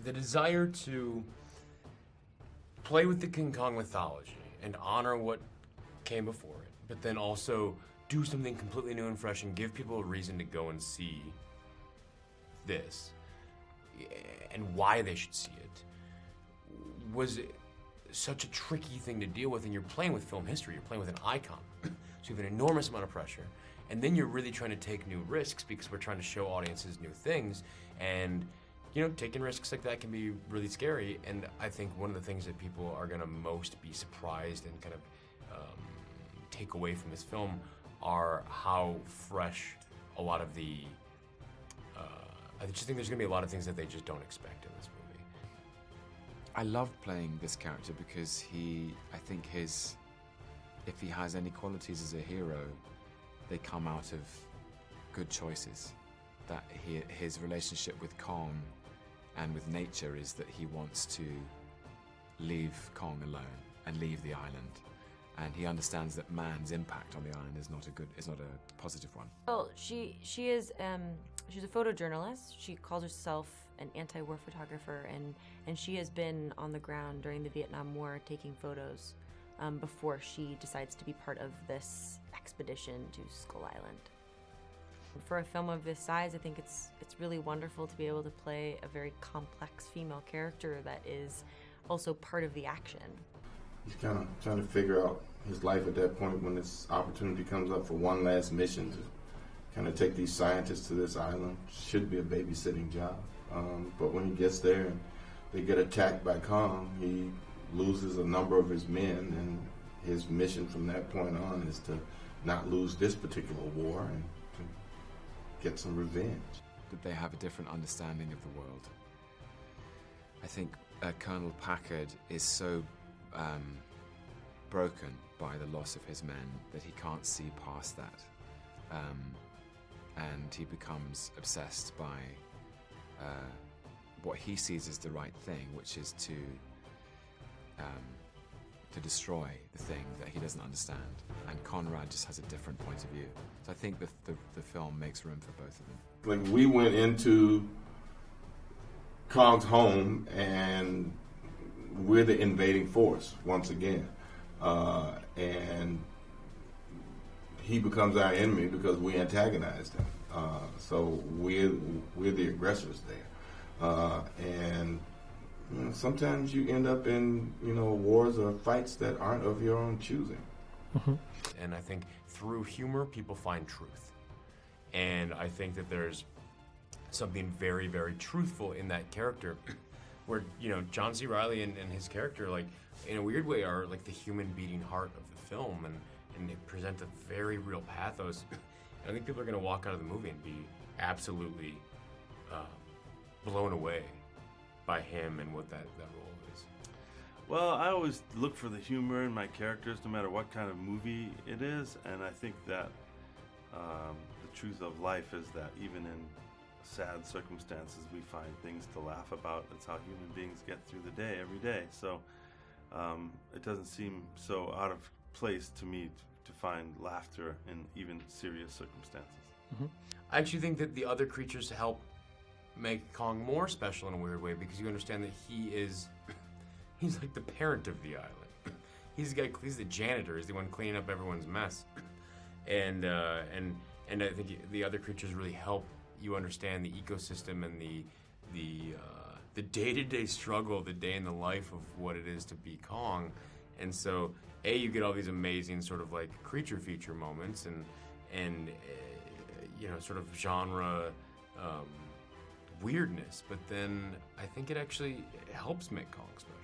the desire to play with the King Kong mythology and honor what came before it, but then also do something completely new and fresh and give people a reason to go and see this and why they should see it was such a tricky thing to deal with. And you're playing with film history, you're playing with an icon, so you have an enormous amount of pressure, and then you're really trying to take new risks because we're trying to show audiences new things. And you know, taking risks like that can be really scary. And I think one of the things that people are going to most be surprised and kind of take away from this film are how fresh a lot of the I just think there's going to be a lot of things that they just don't expect in this movie. I love playing this character because I think if he has any qualities as a hero, they come out of good choices. That his relationship with Kong and with nature is that he wants to leave Kong alone and leave the island. And he understands that man's impact on the island is not a positive one. Well, she's a photojournalist. She calls herself an anti-war photographer, and she has been on the ground during the Vietnam War taking photos before she decides to be part of this expedition to Skull Island. For a film of this size, I think it's really wonderful to be able to play a very complex female character that is also part of the action. He's kind of trying to figure out his life at that point when this opportunity comes up for one last mission to kind of take these scientists to this island. Should be a babysitting job. But when he gets there and they get attacked by Kong, he loses a number of his men, and his mission from that point on is to not lose this particular war and to get some revenge. That they have a different understanding of the world. I think Colonel Packard is so broken by the loss of his men that he can't see past that. And he becomes obsessed by what he sees as the right thing, which is to destroy the thing that he doesn't understand. And Conrad just has a different point of view. So I think the film makes room for both of them. Like, we went into Kong's home and we're the invading force once again. And he becomes our enemy because we antagonized him. So we're the aggressors there. And you know, sometimes you end up in wars or fights that aren't of your own choosing. Mm-hmm. And I think through humor, people find truth. And I think that there's something very, very truthful in that character where, John C. Reilly and his character, like, in a weird way, are like the human beating heart of the film, and they present a very real pathos. And I think people are going to walk out of the movie and be absolutely blown away by him and what that role is. Well, I always look for the humor in my characters, no matter what kind of movie it is, and I think that the truth of life is that even in sad circumstances, we find things to laugh about. That's how human beings get through the day, every day. So it doesn't seem so out of place to me to find laughter in even serious circumstances. Mm-hmm. I actually think that the other creatures help make Kong more special in a weird way, because you understand that he's like the parent of the island. He's the janitor. He's the one cleaning up everyone's mess. And I think the other creatures really help you understand the ecosystem and the day-to-day struggle, the day in the life of what it is to be Kong. And so, you get all these amazing sort of like creature feature moments and sort of genre weirdness, but then I think it actually helps make Kong special.